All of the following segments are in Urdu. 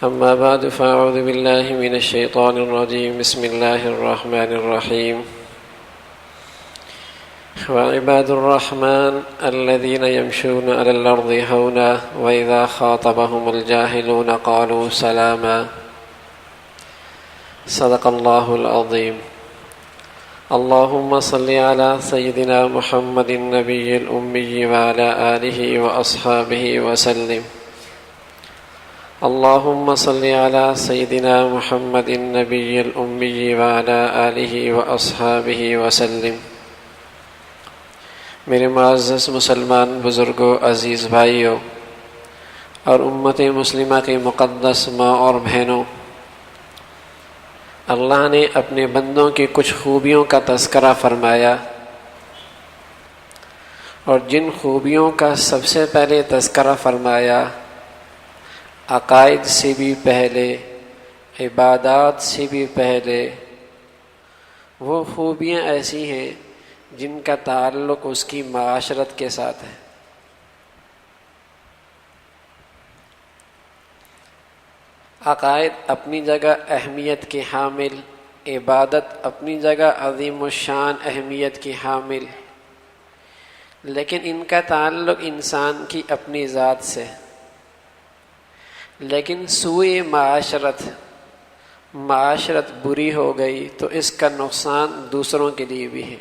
أما بعد فأعوذ بالله من الشيطان الرجيم بسم الله الرحمن الرحيم وعباد الرحمن الذين يمشون على الأرض هونا وإذا خاطبهم الجاهلون قالوا سلاما صدق الله العظيم اللهم صل على سيدنا محمد النبي الأمي وعلى آله وأصحابه وسلم اللهم صل على سيدنا محمد النبي الأمي وعلى آله وأصحابه وسلم۔ میرے معزز مسلمان بزرگوں، عزیز بھائیوں اور امت مسلمہ کی مقدس ماں اور بہنوں، اللہ نے اپنے بندوں کی کچھ خوبیوں کا تذکرہ فرمایا، اور جن خوبیوں کا سب سے پہلے تذکرہ فرمایا، عقائد سے بھی پہلے، عبادات سے بھی پہلے، وہ خوبیاں ایسی ہیں جن کا تعلق اس کی معاشرت کے ساتھ ہے۔ عقائد اپنی جگہ اہمیت کی حامل، عبادت اپنی جگہ عظیم الشان اہمیت کی حامل، لیکن ان کا تعلق انسان کی اپنی ذات سے۔ لیکن سوء معاشرت بری ہو گئی تو اس کا نقصان دوسروں کے لیے بھی ہے۔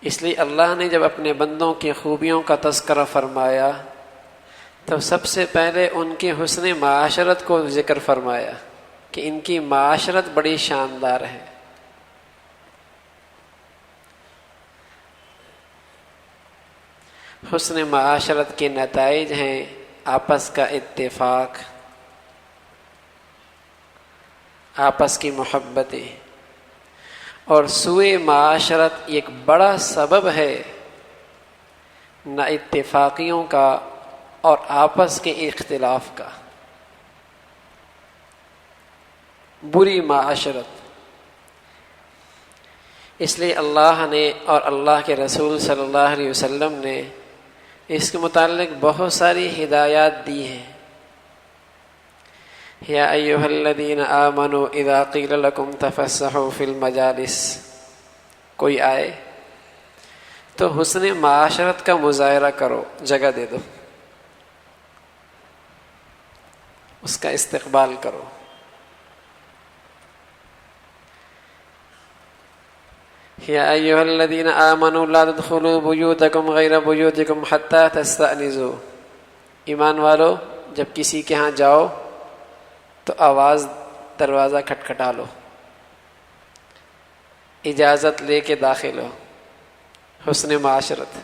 اس لیے اللہ نے جب اپنے بندوں کی خوبیوں کا تذکرہ فرمایا تو سب سے پہلے ان کی حسن معاشرت کو ذکر فرمایا کہ ان کی معاشرت بڑی شاندار ہے۔ حسن معاشرت کے نتائج ہیں آپس کا اتفاق، آپس کی محبتیں، اور سوء معاشرت ایک بڑا سبب ہے نہ اتفاقیوں کا اور آپس کے اختلاف کا۔ بری معاشرت۔ اس لیے اللہ نے اور اللہ کے رسول صلی اللہ علیہ وسلم نے اس کے متعلق بہت ساری ہدایات دی ہیں۔ یا ایھا الذین آمنوا اذا قیل لکم تفسحوا فی المجالس، کوئی آئے تو حسن معاشرت کا مظاہرہ کرو، جگہ دے دو، اس کا استقبال کرو۔ یا ایھا الذین آمنوا لا تدخلوا بیوتکم غیر بیوتکم حتی تستأنسوا، ایمان والو جب کسی کے ہاں جاؤ تو دروازہ کھٹکھٹا لو، اجازت لے کے داخل ہو۔ حسن معاشرت۔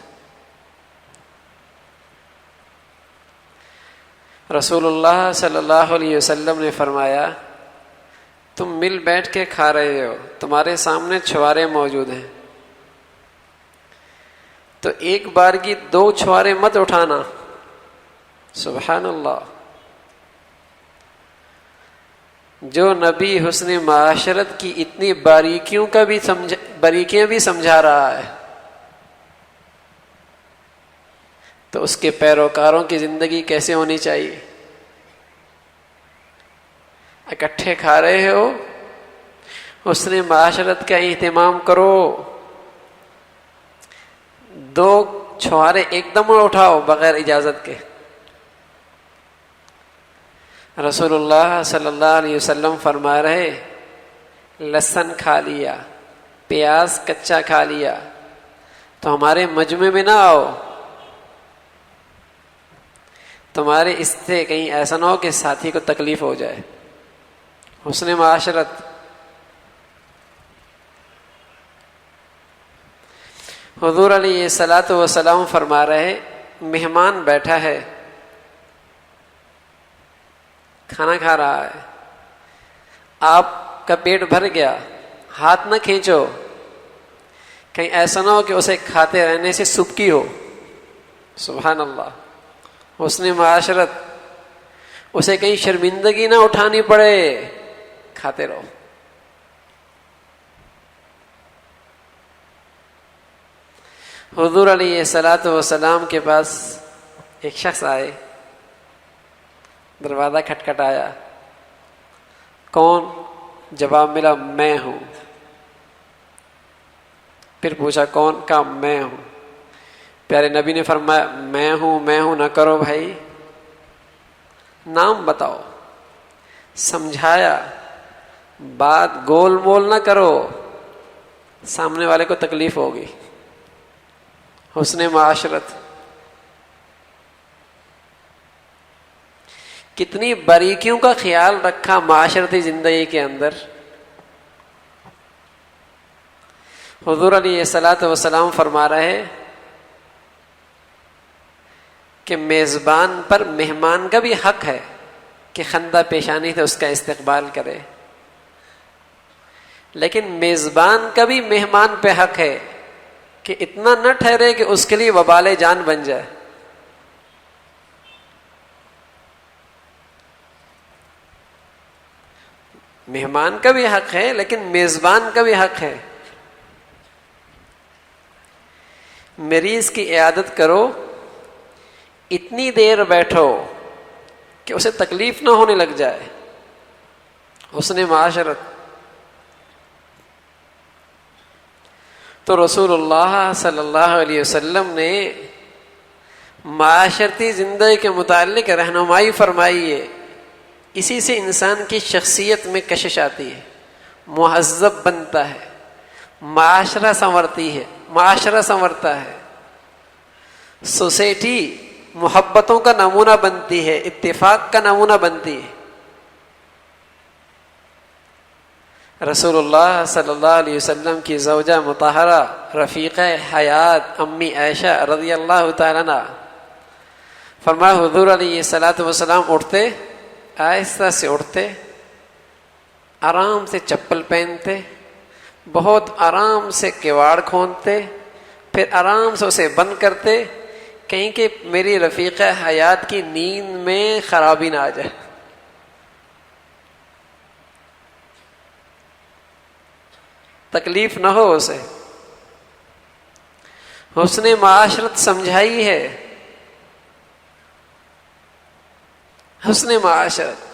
رسول اللہ صلی اللہ علیہ وسلم نے فرمایا، تم مل بیٹھ کے کھا رہے ہو، تمہارے سامنے چھوارے موجود ہیں، تو ایک بار کی 2 چھوارے مت اٹھانا۔ سبحان اللہ۔ جو نبی حسن معاشرت کی اتنی باریکیاں بھی سمجھا رہا ہے، تو اس کے پیروکاروں کی زندگی کیسے ہونی چاہیے؟ اکٹھے کھا رہے ہو، حسن معاشرت کا اہتمام کرو۔ 2 چھوارے ایک دم اٹھاؤ بغیر اجازت کے۔ رسول اللہ صلی اللہ علیہ وسلم فرما رہے، لہسن کھا لیا، پیاز کچا کھا لیا تو ہمارے مجمع میں نہ آؤ، تمہارے اس سے کہیں ایسا نہ ہو کہ ساتھی کو تکلیف ہو جائے۔ حسن معاشرت۔ حضور علیہ الصلوۃ والسلام فرما رہے، مہمان بیٹھا ہے، کھانا کھا رہا ہے، آپ کا پیٹ بھر گیا، ہاتھ نہ کھینچو، کہیں ایسا نہ ہو کہ اسے کھاتے رہنے سے سبکی ہو۔ سبحان اللہ۔ حسن معاشرت۔ اسے کہیں شرمندگی نہ اٹھانی پڑے، کھاتے رہو۔ حضور علیہ الصلوۃ والسلام کے پاس ایک شخص آئے، دروازہ کھٹکھٹایا، کون؟ جواب ملا میں ہوں۔ پھر پوچھا کون؟ کہا میں ہوں۔ پیارے نبی نے فرمایا میں ہوں نہ کرو بھائی، نام بتاؤ۔ سمجھایا، بات گول مول نہ کرو، سامنے والے کو تکلیف ہوگی۔ حسن معاشرت، کتنی باریکیوں کا خیال رکھا معاشرتی زندگی کے اندر۔ حضور علیہ الصلوۃ والسلام فرما رہے کہ میزبان پر مہمان کا بھی حق ہے کہ خندہ پیشانی سے اس کا استقبال کرے، لیکن میزبان کا بھی مہمان پہ حق ہے کہ اتنا نہ ٹھہرے کہ اس کے لیے وبال جان بن جائے۔ مہمان کا بھی حق ہے لیکن میزبان کا بھی حق ہے۔ مریض کی عیادت کرو، اتنی دیر بیٹھو کہ اسے تکلیف نہ ہونے لگ جائے۔ حسن معاشرت۔ تو رسول اللہ صلی اللہ علیہ وسلم نے معاشرتی زندگی کے متعلق رہنمائی فرمائی ہے۔ اسی سے انسان کی شخصیت میں کشش آتی ہے، مہذب بنتا ہے، معاشرہ سنورتا ہے، سوسائٹی محبتوں کا نمونہ بنتی ہے، اتفاق کا نمونہ بنتی ہے۔ رسول اللہ صلی اللہ علیہ وسلم کی زوجہ مطہرہ رفیقہ حیات امی عائشہ رضی اللہ تعالیٰ عنہ فرمایا حضور علیہ الصلوۃ والسلام اٹھتے، آہستہ سے اٹھتے، آرام سے چپل پہنتے، بہت آرام سے کواڑ کھولتے، پھر آرام سے اسے بند کرتے، کہیں کہ میری رفیقہ حیات کی نیند میں خرابی نہ آ جائے۔ تکلیف نہ ہو اسے۔ حسن معاشرت سمجھائی ہے، حسن معاشرت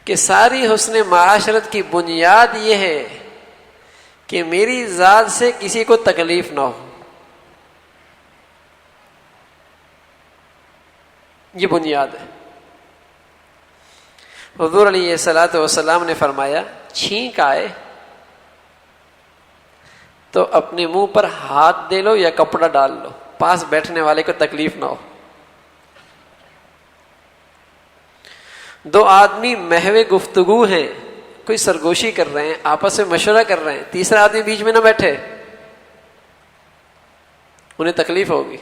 کہ ساری حسن معاشرت کی بنیاد یہ ہے کہ میری ذات سے کسی کو تکلیف نہ ہو۔ یہ بنیاد ہے۔ حضور علیہ الصلوۃ والسلام نے فرمایا چھینک آئے تو اپنے منہ پر ہاتھ دے لو یا کپڑا ڈال لو، پاس بیٹھنے والے کو تکلیف نہ ہو۔ دو آدمی محو گفتگو ہیں، کوئی سرگوشی کر رہے ہیں، آپس میں مشورہ کر رہے ہیں، تیسرا آدمی بیچ میں نہ بیٹھے، انہیں تکلیف ہوگی۔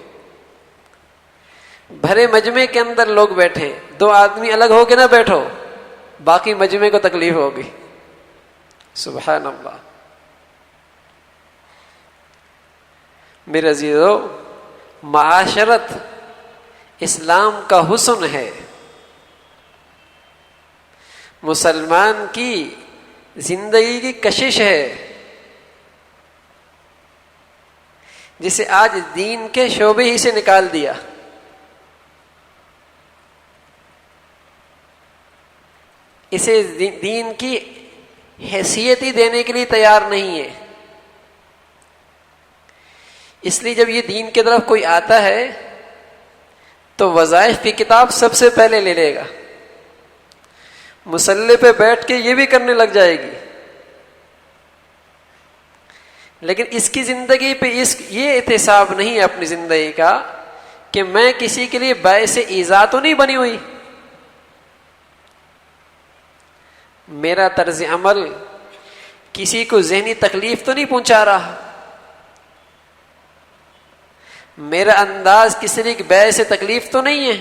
بھرے مجمع کے اندر لوگ بیٹھے، دو آدمی الگ ہو کے نہ بیٹھو، باقی مجمع کو تکلیف ہوگی۔ سبحان اللہ۔ میرے عزیزو، معاشرت اسلام کا حسن ہے، مسلمان کی زندگی کی کشش ہے، جسے آج دین کے شعبے ہی سے نکال دیا۔ اسے دین کی حیثیت ہی دینے کے لیے تیار نہیں ہے۔ اس لیے جب یہ دین کی طرف کوئی آتا ہے تو وظائف کی کتاب سب سے پہلے لے لے گا، مصلی پہ بیٹھ کے یہ بھی کرنے لگ جائے گی، لیکن اس کی زندگی پہ یہ احتساب نہیں ہے اپنی زندگی کا کہ میں کسی کے لیے باعث ایذا تو نہیں بنی ہوئی، میرا طرز عمل کسی کو ذہنی تکلیف تو نہیں پہنچا رہا، میرا انداز کسی کی باعث تکلیف تو نہیں ہے۔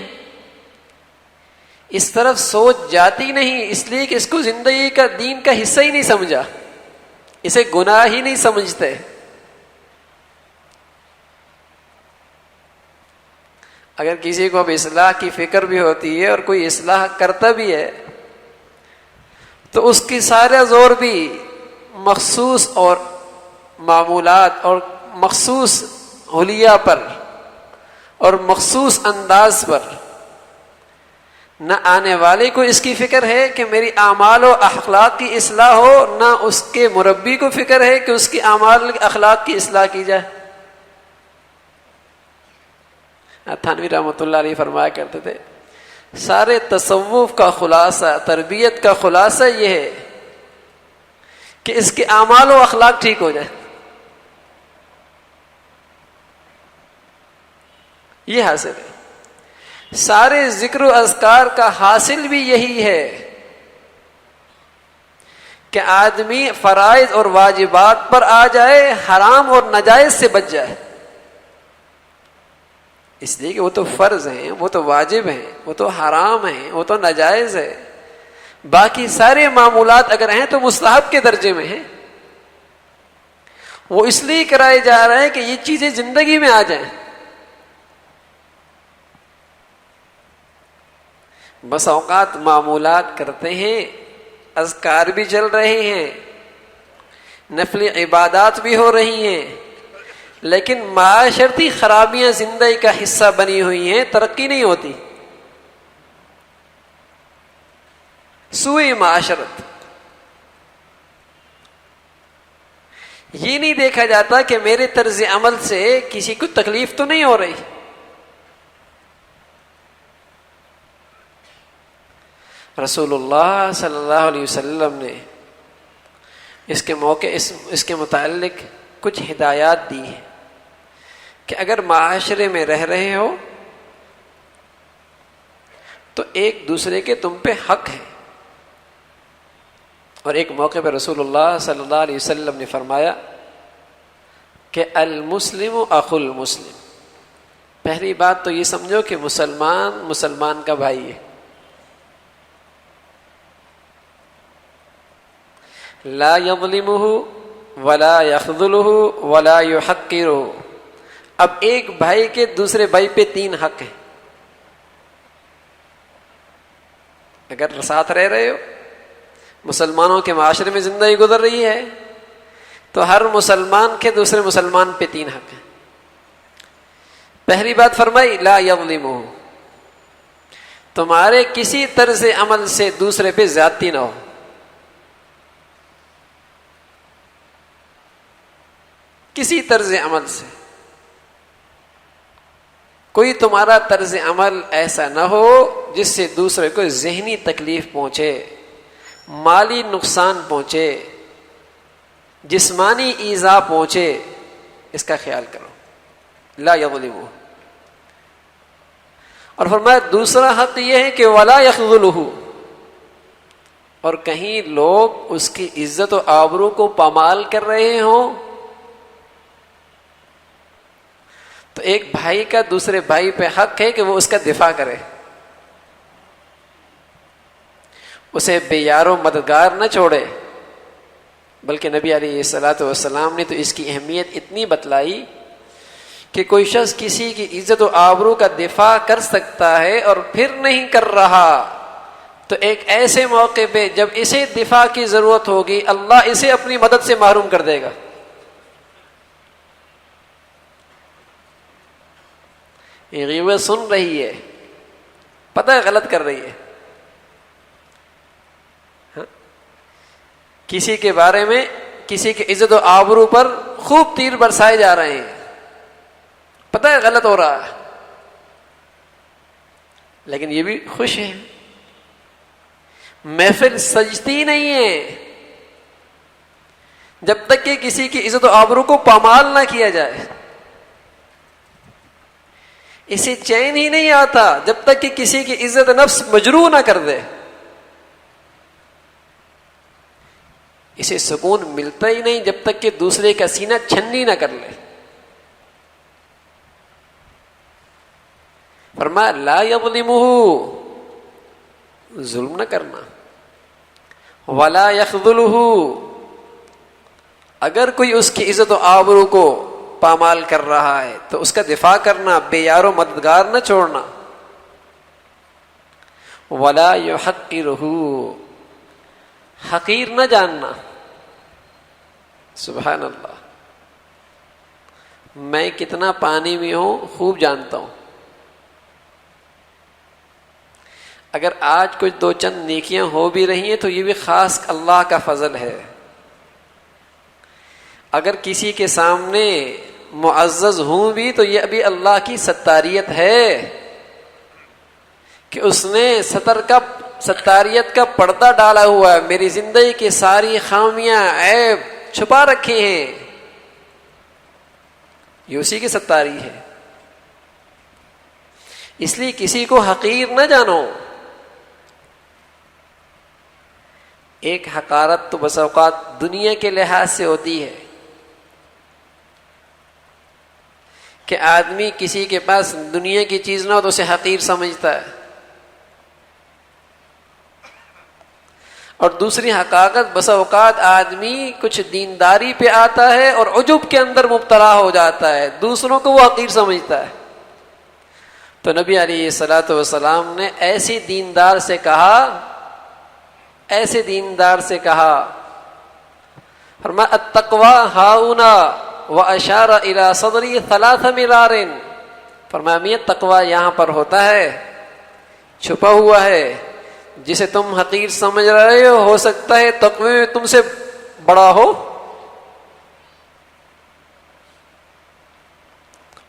اس طرف سوچ جاتی نہیں، اس لیے کہ اس کو زندگی کا دین کا حصہ ہی نہیں سمجھا، اسے گناہ ہی نہیں سمجھتے۔ اگر کسی کو اب اصلاح کی فکر بھی ہوتی ہے اور کوئی اصلاح کرتا بھی ہے تو اس کی سارا زور بھی مخصوص اور معمولات اور مخصوص حلیہ پر اور مخصوص انداز پر نہ آنے والے کو اس کی فکر ہے کہ میری اعمال و اخلاق کی اصلاح ہو، نہ اس کے مربی کو فکر ہے کہ اس کی اعمال اخلاق کی اصلاح کی جائے۔ تھانوی رحمۃ اللہ علیہ فرمایا کرتے تھے سارے تصوف کا خلاصہ، تربیت کا خلاصہ یہ ہے کہ اس کے اعمال و اخلاق ٹھیک ہو جائے، یہ حاصل ہے۔ سارے ذکر و اذکار کا حاصل بھی یہی ہے کہ آدمی فرائض اور واجبات پر آ جائے، حرام اور ناجائز سے بچ جائے، اس لیے کہ وہ تو فرض ہیں، وہ تو واجب ہیں، وہ تو حرام ہیں، وہ تو ناجائز ہے۔ باقی سارے معمولات اگر ہیں تو مستحب کے درجے میں ہیں، وہ اس لیے کرائے جا رہے ہیں کہ یہ چیزیں زندگی میں آ جائیں۔ بس اوقات معمولات کرتے ہیں، اذکار بھی چل رہے ہیں، نفلی عبادات بھی ہو رہی ہیں، لیکن معاشرتی خرابیاں زندگی کا حصہ بنی ہوئی ہیں، ترقی نہیں ہوتی، سوء معاشرت۔ یہ نہیں دیکھا جاتا کہ میرے طرز عمل سے کسی کو تکلیف تو نہیں ہو رہی۔ رسول اللہ صلی اللہ علیہ وسلم نے اس کے موقع اس کے متعلق کچھ ہدایات دی ہیں کہ اگر معاشرے میں رہ رہے ہو تو ایک دوسرے کے تم پہ حق ہے۔ اور ایک موقع پہ رسول اللہ صلی اللہ علیہ وسلم نے فرمایا کہ المسلم اخو المسلم، پہلی بات تو یہ سمجھو کہ مسلمان مسلمان کا بھائی ہے، لا یظلمہ ولا یخذلہ ولا یحقرہ۔ اب ایک بھائی کے دوسرے بھائی پہ 3 حق ہیں۔ اگر ساتھ رہ رہے ہو، مسلمانوں کے معاشرے میں زندگی گزر رہی ہے، تو ہر مسلمان کے دوسرے مسلمان پہ 3 حق ہیں۔ پہلی بات فرمائی لا یظلمہ، تمہارے کسی طرز عمل سے دوسرے پہ زیادتی نہ ہو۔ کسی طرز عمل سے کوئی تمہارا طرز عمل ایسا نہ ہو جس سے دوسرے کو ذہنی تکلیف پہنچے، مالی نقصان پہنچے، جسمانی ایذا پہنچے، اس کا خیال کرو۔ لا یظلمہ۔ اور فرمایا دوسرا حق یہ ہے کہ ولا یخذلہ، اور کہیں لوگ اس کی عزت و آبرو کو پامال کر رہے ہوں تو ایک بھائی کا دوسرے بھائی پہ حق ہے کہ وہ اس کا دفاع کرے، اسے بے یار و مددگار نہ چھوڑے۔ بلکہ نبی علیہ الصلوۃ والسلام نے تو اس کی اہمیت اتنی بتلائی کہ کوئی شخص کسی کی عزت و آبرو کا دفاع کر سکتا ہے اور پھر نہیں کر رہا تو ایک ایسے موقع پہ جب اسے دفاع کی ضرورت ہوگی اللہ اسے اپنی مدد سے محروم کر دے گا۔ یہ غیبت سن رہی ہے، پتہ ہے غلط کر رہی ہے، کسی کے بارے میں کسی کی عزت و آبرو پر خوب تیر برسائے جا رہے ہیں، پتہ ہے غلط ہو رہا ہے، لیکن یہ بھی خوش ہے۔ محفل سجتی نہیں ہے جب تک کہ کسی کی عزت و آبرو کو پامال نہ کیا جائے، اسے چین ہی نہیں آتا جب تک کہ کسی کی عزت نفس مجروح نہ کر دے، اسے سکون ملتا ہی نہیں جب تک کہ دوسرے کا سینہ چھنی نہ کر لے۔ فرمایا لا یظلمہ، ظلم نہ کرنا، ولا یخذلہ، اگر کوئی اس کی عزت و آبرو کو پامال کر رہا ہے تو اس کا دفاع کرنا، بے یار و مددگار نہ چھوڑنا، ولا یحقرہ، حقیر نہ جاننا۔ سبحان اللہ، میں کتنا پانی میں ہوں خوب جانتا ہوں، اگر آج کچھ دو چند نیکیاں ہو بھی رہی ہیں تو یہ بھی خاص اللہ کا فضل ہے. اگر کسی کے سامنے معزز ہوں بھی تو یہ ابھی اللہ کی ستاریت ہے کہ اس نے ستاریت کا پردہ ڈالا ہوا ہے. میری زندگی کی ساری خامیاں عیب چھپا رکھے ہیں، یہ اسی کی ستاری ہے. اس لیے کسی کو حقیر نہ جانو. ایک حقارت تو بس اوقات دنیا کے لحاظ سے ہوتی ہے کہ آدمی کسی کے پاس دنیا کی چیز نہ ہو تو اسے حقیر سمجھتا ہے، اور دوسری حقارت بس اوقات آدمی کچھ دینداری پہ آتا ہے اور عجب کے اندر مبتلا ہو جاتا ہے، دوسروں کو وہ حقیر سمجھتا ہے. تو نبی علیہ الصلوۃ والسلام نے ایسے دیندار سے کہا فرمایا التقوی ہاؤنا واشار الی صدری 3 مرار. فرمایا میاں تقوی یہاں پر ہوتا ہے، چھپا ہوا ہے. جسے تم حقیر سمجھ رہے ہو سکتا ہے تقوی میں تم سے بڑا ہو،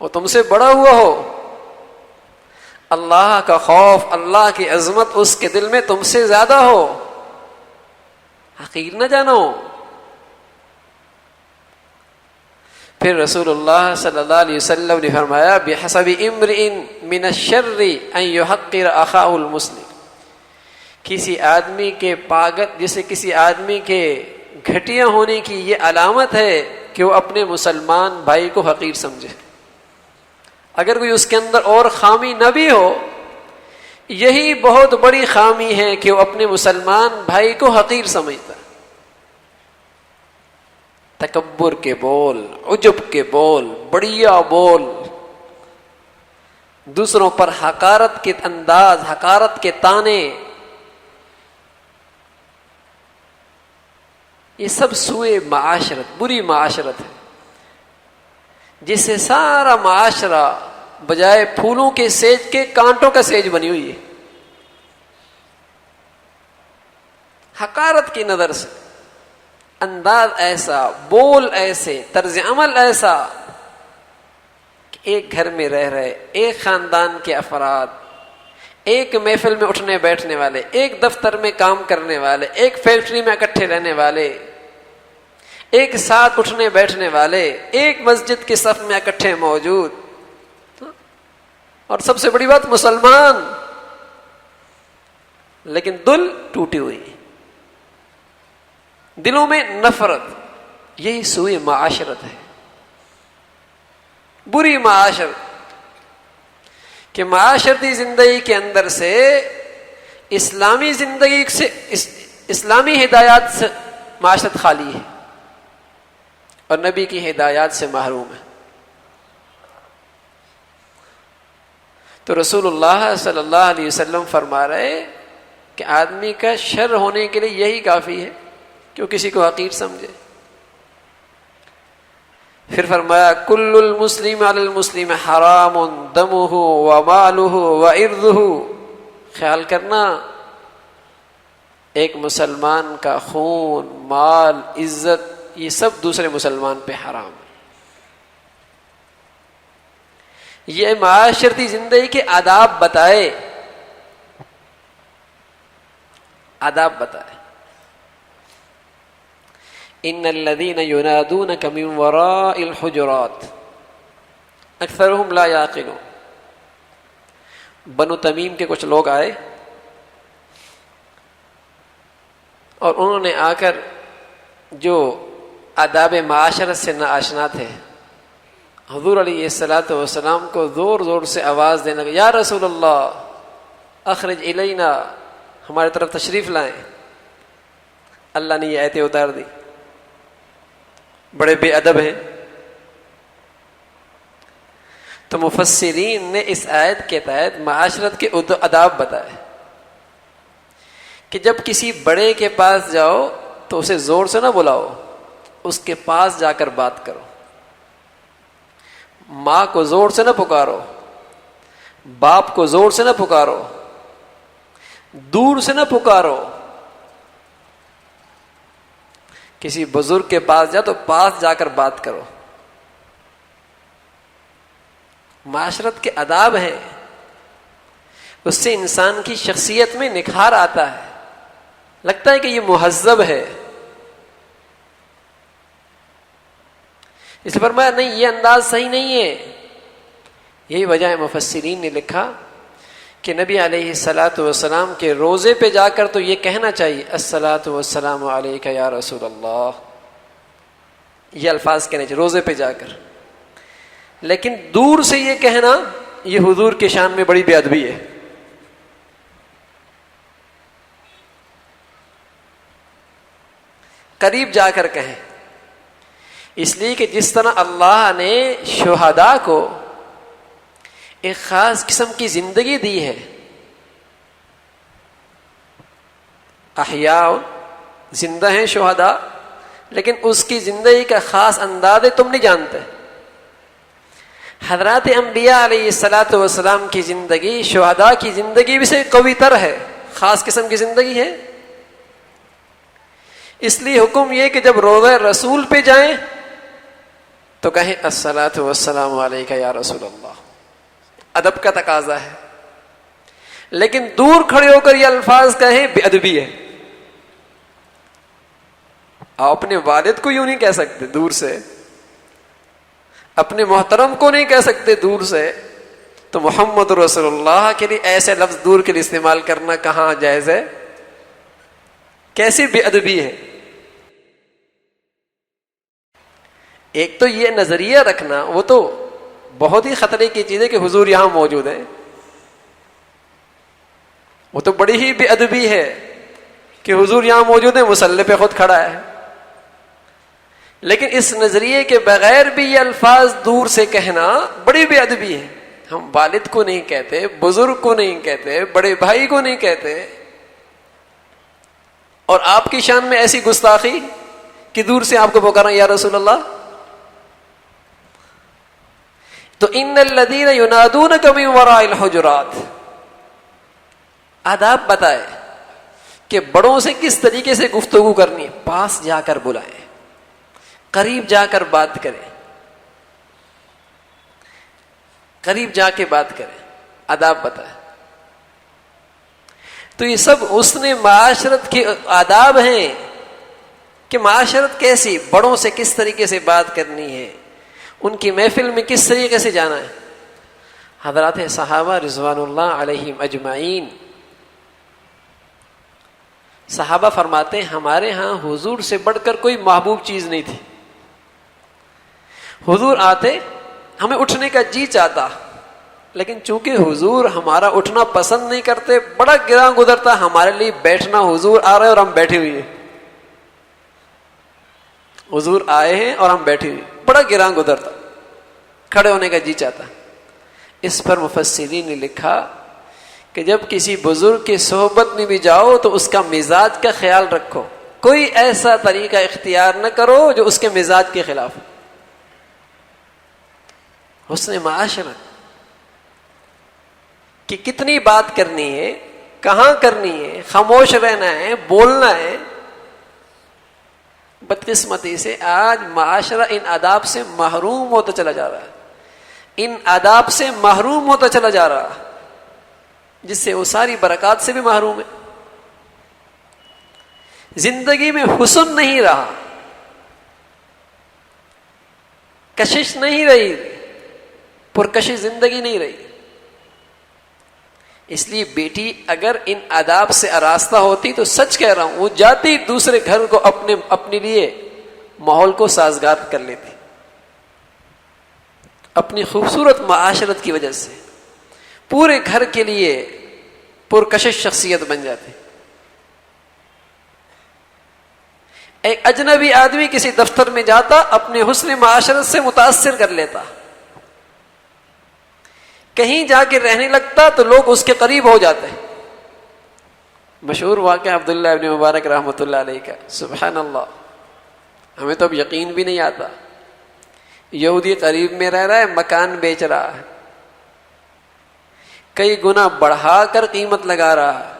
وہ تم سے بڑا ہوا ہو. اللہ کا خوف، اللہ کی عظمت اس کے دل میں تم سے زیادہ ہو. حقیر نہ جانو. پھر رسول اللہ صلی اللہ علیہ وسلم نے فرمایا بحسب امرئ من الشر ان يحقر اخاه المسلم. کسی آدمی کے جسے کسی آدمی کے گھٹیا ہونے کی یہ علامت ہے کہ وہ اپنے مسلمان بھائی کو حقیر سمجھے. اگر کوئی اس کے اندر اور خامی نہ بھی ہو، یہی بہت بڑی خامی ہے کہ وہ اپنے مسلمان بھائی کو حقیر سمجھتا. تکبر کے بول، عجب کے بول، بڑیا بول، دوسروں پر حقارت کے انداز، حقارت کے طعنے، یہ سب سوء معاشرت، بری معاشرت ہے جس سے سارا معاشرہ بجائے پھولوں کے سیج کے کانٹوں کا سیج بنی ہوئی ہے. حقارت کی نظر سے، انداز ایسا، بول ایسے، طرز عمل ایسا کہ ایک گھر میں رہ رہے، ایک خاندان کے افراد، ایک محفل میں اٹھنے بیٹھنے والے، ایک دفتر میں کام کرنے والے، ایک فیکٹری میں اکٹھے رہنے والے، ایک ساتھ اٹھنے بیٹھنے والے، ایک مسجد کے صف میں اکٹھے موجود، اور سب سے بڑی بات مسلمان، لیکن دل ٹوٹی ہوئی، دلوں میں نفرت. یہی سوء معاشرت ہے، بری معاشرت، کہ معاشرتی زندگی کے اندر سے اسلامی زندگی سے، اسلامی ہدایات سے معاشرت خالی ہے اور نبی کی ہدایات سے محروم ہے. تو رسول اللہ صلی اللہ علیہ وسلم فرما رہے کہ آدمی کا شر ہونے کے لیے یہی کافی ہے کہ وہ کسی کو حقیر سمجھے. پھر فرمایا کل المسلم علی المسلم حرام دمہ ومالہ وعرضہ. خیال کرنا، ایک مسلمان کا خون، مال، عزت، یہ سب دوسرے مسلمان پہ حرام ہے. یہ معاشرتی زندگی کے آداب بتائے، آداب بتائے. ان الذين ينادونك من وراء الحجرات اکثرهم لا يعقلون. بنو تمیم کے کچھ لوگ آئے اور انہوں نے آ کر جو آداب معاشرت سے ناآشنا تھے، حضور علیہ الصلوۃ والسلام کو زور زور سے آواز دینے لگے، یا رسول اللہ اخرج الینا، ہماری طرف تشریف لائیں. اللہ نے یہ آیتیں اتار دی. بڑے بے ادب ہیں. تو مفسرین نے اس آیت کے تحت معاشرت کے آداب بتائے کہ جب کسی بڑے کے پاس جاؤ تو اسے زور سے نہ بلاؤ، اس کے پاس جا کر بات کرو. ماں کو زور سے نہ پکارو، باپ کو زور سے نہ پکارو، دور سے نہ پکارو. کسی بزرگ کے پاس جاؤ تو پاس جا کر بات کرو. معاشرت کے آداب ہیں, اس سے انسان کی شخصیت میں نکھار آتا ہے, لگتا ہے کہ یہ مہذب ہے. اس لیے فرمایا نہیں, یہ انداز صحیح نہیں ہے. یہی وجہ ہے مفسرین نے لکھا کہ نبی علیہ الصلاۃ والسلام کے روزے پہ جا کر تو یہ کہنا چاہیے الصلاۃ والسلام علیک یا رسول اللہ, یہ الفاظ کہنے چاہیے روزے پہ جا کر. لیکن دور سے یہ کہنا یہ حضور کے شان میں بڑی بے ادبی ہے. قریب جا کر کہیں, اس لیے کہ جس طرح اللہ نے شہداء کو ایک خاص قسم کی زندگی دی ہے, احیاء زندہ ہیں شہداء, لیکن اس کی زندگی کا خاص انداز ہے تم نہیں جانتے. حضرات انبیاء علیہ الصلاۃ والسلام کی زندگی شہداء کی زندگی بھی سے قوی تر ہے, خاص قسم کی زندگی ہے. اس لیے حکم یہ کہ جب روضہ رسول پہ جائیں تو کہیں الصلاۃ والسلام علیک یا رسول اللہ, ادب کا تقاضا ہے. لیکن دور کھڑے ہو کر یہ الفاظ کہیں بے ادبی ہے. آپ اپنے والد کو یوں نہیں کہہ سکتے دور سے, اپنے محترم کو نہیں کہہ سکتے دور سے, تو محمد رسول اللہ کے لیے ایسے لفظ دور کے لیے استعمال کرنا کہاں جائز ہے؟ کیسی بے ادبی ہے. ایک تو یہ نظریہ رکھنا, وہ تو بہت ہی خطرے کی چیز ہے کہ حضور یہاں موجود ہیں, وہ تو بڑی ہی بے ادبی ہے کہ حضور یہاں موجود ہیں, مصلی پہ خود کھڑا ہے. لیکن اس نظریے کے بغیر بھی یہ الفاظ دور سے کہنا بڑی بے ادبی ہے. ہم والد کو نہیں کہتے, بزرگ کو نہیں کہتے, بڑے بھائی کو نہیں کہتے, اور آپ کی شان میں ایسی گستاخی کہ دور سے آپ کو پکارا یا رسول اللہ. تو ان الذین ینادونک من وراء الحجرات, آداب بتائے کہ بڑوں سے کس طریقے سے گفتگو کرنی ہے. پاس جا کر بلائیں, قریب جا کر بات کریں, قریب جا کے بات کریں, آداب بتائے. تو یہ سب حسن معاشرت کے آداب ہیں کہ معاشرت کیسی, بڑوں سے کس طریقے سے بات کرنی ہے, ان کی محفل میں کس طریقے سے جانا ہے. حضرات صحابہ رضوان اللہ علیہم اجمعین, صحابہ فرماتے ہیں ہمارے ہاں حضور سے بڑھ کر کوئی محبوب چیز نہیں تھی. حضور آتے ہمیں اٹھنے کا جی چاہتا, لیکن چونکہ حضور ہمارا اٹھنا پسند نہیں کرتے, بڑا گراں گزرتا ہمارے لیے بیٹھنا. حضور آ رہے ہیں اور ہم بیٹھے ہوئے ہیں, حضور آئے ہیں اور ہم بیٹھے ہوئے, بڑا گراں گزرتا, کھڑے ہونے کا جی چاہتا. اس پر مفسرین نے لکھا کہ جب کسی بزرگ کی صحبت میں بھی جاؤ تو اس کا مزاج کا خیال رکھو, کوئی ایسا طریقہ اختیار نہ کرو جو اس کے مزاج کے خلاف ہو. حسن معاشرت کہ کتنی بات کرنی ہے, کہاں کرنی ہے, خاموش رہنا ہے, بولنا ہے. بدقسمتی سے آج معاشرہ ان آداب سے محروم ہوتا چلا جا رہا ہے, ان آداب سے محروم ہوتا چلا جا رہا ہے, جس سے وہ ساری برکات سے بھی محروم ہے. زندگی میں حسن نہیں رہا, کشش نہیں رہی, پرکشش زندگی نہیں رہی. اس لیے بیٹی اگر ان آداب سے آراستہ ہوتی تو سچ کہہ رہا ہوں وہ جاتی دوسرے گھر کو اپنے لیے ماحول کو سازگار کر لیتی, اپنی خوبصورت معاشرت کی وجہ سے پورے گھر کے لیے پرکشش شخصیت بن جاتی. ایک اجنبی آدمی کسی دفتر میں جاتا, اپنے حسن معاشرت سے متاثر کر لیتا, کہیں جا کے رہنے لگتا تو لوگ اس کے قریب ہو جاتے. مشہور واقعہ عبداللہ ابن مبارک رحمۃ اللہ علیہ کا, سبحان اللہ, ہمیں تو اب یقین بھی نہیں آتا. یہودی قریب میں رہ رہا ہے, مکان بیچ رہا ہے, کئی گنا بڑھا کر قیمت لگا رہا ہے,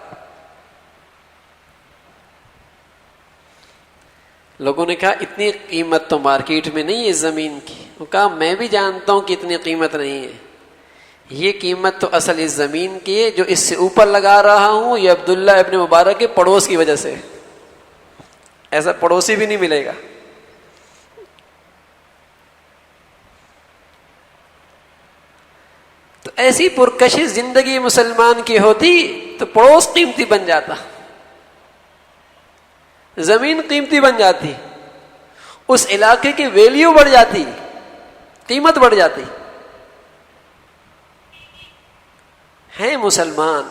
لوگوں نے کہا اتنی قیمت تو مارکیٹ میں نہیں ہے اس زمین کی. وہ کہا میں بھی جانتا ہوں کہ اتنی قیمت نہیں ہے, یہ قیمت تو اصل اس زمین کی ہے, جو اس سے اوپر لگا رہا ہوں یہ عبداللہ ابن مبارک کے پڑوس کی وجہ سے. ایسا پڑوسی بھی نہیں ملے گا. تو ایسی پرکشش زندگی مسلمان کی ہوتی تو پڑوس قیمتی بن جاتا, زمین قیمتی بن جاتی, اس علاقے کی ویلیو بڑھ جاتی, قیمت بڑھ جاتی. ہیں مسلمان,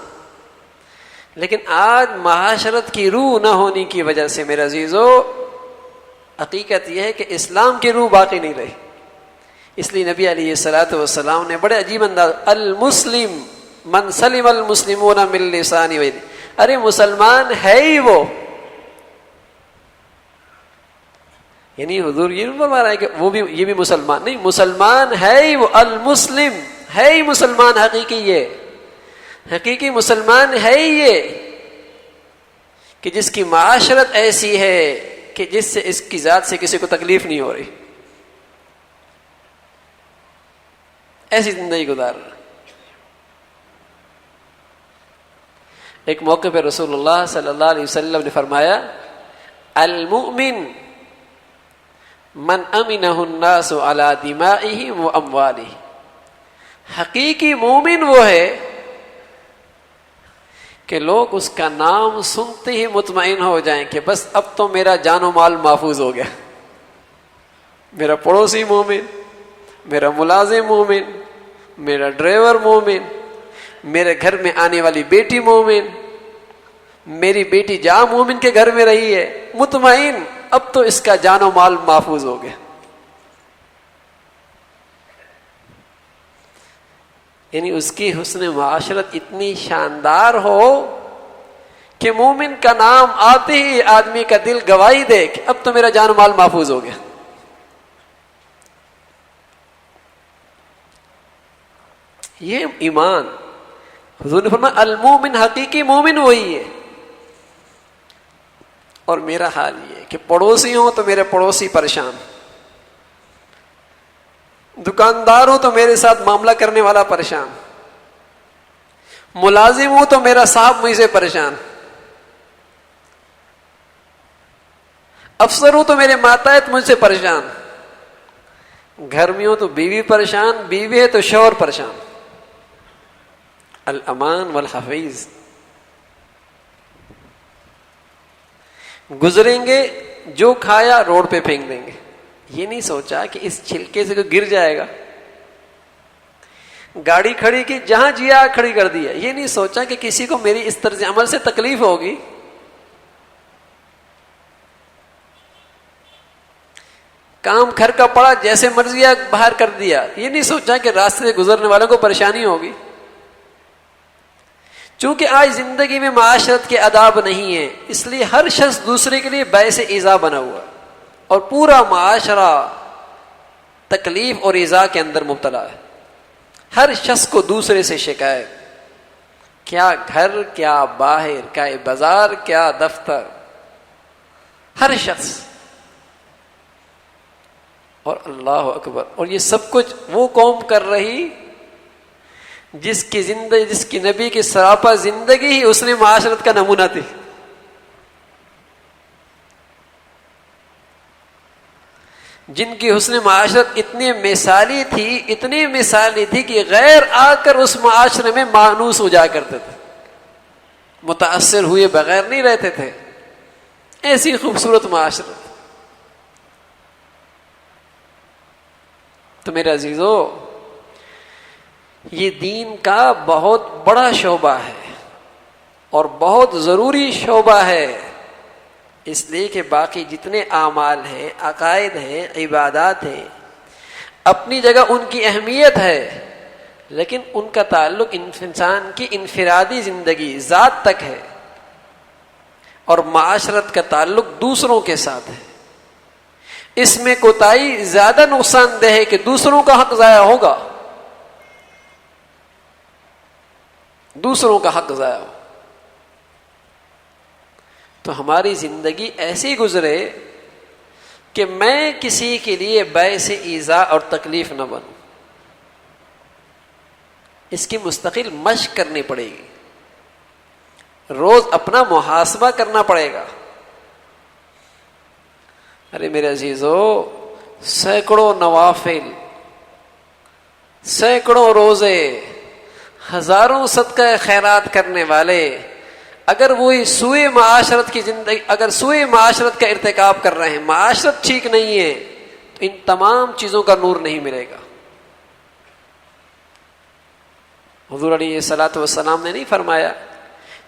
لیکن آج معاشرت کی روح نہ ہونے کی وجہ سے میرے عزیزو, حقیقت یہ ہے کہ اسلام کی روح باقی نہیں رہی. اس لیے نبی علیہ الصلوۃ والسلام نے بڑے عجیب انداز, المسلم من سلم المسلمون من لسانه ویدی, ارے مسلمان ہے ہی وہ, یعنی حضور یہ نہیں فرما رہا ہے کہ وہ بھی یہ بھی مسلمان نہیں, مسلمان ہے ہی وہ, المسلم ہے ہی مسلمان حقیقی. یہ حقیقی مسلمان ہے ہی یہ کہ جس کی معاشرت ایسی ہے کہ جس سے اس کی ذات سے کسی کو تکلیف نہیں ہو رہی, ایسی زندگی گزار رہا. ایک موقع پہ رسول اللہ صلی اللہ علیہ وسلم نے فرمایا, المؤمن من امنہ الناس علی دمائہم و اموالہم. حقیقی مومن وہ ہے کہ لوگ اس کا نام سنتے ہی مطمئن ہو جائیں کہ بس اب تو میرا جان و مال محفوظ ہو گیا. میرا پڑوسی مومن, میرا ملازم مومن, میرا ڈرائیور مومن, میرے گھر میں آنے والی بیٹی مومن, میری بیٹی جہاں مومن کے گھر میں رہی ہے مطمئن, اب تو اس کا جان و مال محفوظ ہو گیا. یعنی اس کی حسن معاشرت اتنی شاندار ہو کہ مومن کا نام آتے ہی آدمی کا دل گواہی دے کہ اب تو میرا جان و مال محفوظ ہو گیا. یہ ایمان. حضور نے فرمایا المومن, حقیقی مومن وہی ہے. اور میرا حال یہ ہے کہ پڑوسی ہوں تو میرے پڑوسی پریشان, دکاندار ہوں تو میرے ساتھ معاملہ کرنے والا پریشان, ملازم ہوں تو میرا صاحب مجھ سے پریشان, افسر ہوں تو میرے ماتحت مجھ سے پریشان, گھر میں ہوں تو بیوی پریشان, بیوی ہے تو شوہر پریشان. الامان والحفیظ. گزریں گے جو کھایا روڈ پہ پھینک دیں گے, یہ نہیں سوچا کہ اس چھلکے سے کوئی گر جائے گا. گاڑی کھڑی کی جہاں جیا کھڑی کر دیا, یہ نہیں سوچا کہ کسی کو میری اس طرز عمل سے تکلیف ہوگی. کام گھر کا پڑا جیسے مرضی باہر کر دیا, یہ نہیں سوچا کہ راستے سے گزرنے والوں کو پریشانی ہوگی. چونکہ آج زندگی میں معاشرت کے آداب نہیں ہیں, اس لیے ہر شخص دوسرے کے لیے باعث ایذا بنا ہوا, اور پورا معاشرہ تکلیف اور ایذا کے اندر مبتلا ہے. ہر شخص کو دوسرے سے شکایت, کیا گھر, کیا باہر, کیا بازار, کیا دفتر, ہر شخص. اور اللہ اکبر, اور یہ سب کچھ وہ قوم کر رہی جس کی زندگی, جس کی نبی کی سراپا زندگی ہی اس نے معاشرت کا نمونہ تھی. جن کی حسن معاشرت اتنی مثالی تھی کہ غیر آ کر اس معاشرے میں مانوس ہو جا کرتے تھے, متاثر ہوئے بغیر نہیں رہتے تھے. ایسی خوبصورت معاشرت. تو میرے عزیزو, یہ دین کا بہت بڑا شعبہ ہے اور بہت ضروری شعبہ ہے, اس لیے کہ باقی جتنے اعمال ہیں, عقائد ہیں, عبادات ہیں, اپنی جگہ ان کی اہمیت ہے, لیکن ان کا تعلق انسان کی انفرادی زندگی ذات تک ہے, اور معاشرت کا تعلق دوسروں کے ساتھ ہے. اس میں کوتاہی زیادہ نقصان دہ ہے کہ دوسروں کا حق ضائع ہوگا, دوسروں کا حق ضائع ہو. تو ہماری زندگی ایسی گزرے کہ میں کسی کے لیے باعث ایذا اور تکلیف نہ بنوں. اس کی مستقل مشق کرنی پڑے گی، روز اپنا محاسبہ کرنا پڑے گا. ارے میرے عزیزو، سینکڑوں نوافل، سینکڑوں روزے، ہزاروں صدقہ خیرات کرنے والے اگر وہی سوء معاشرت کی زندگی، اگر سوء معاشرت کا ارتکاب کر رہے ہیں، معاشرت ٹھیک نہیں ہے، تو ان تمام چیزوں کا نور نہیں ملے گا. حضور علیہ الصلوۃ والسلام نے نہیں فرمایا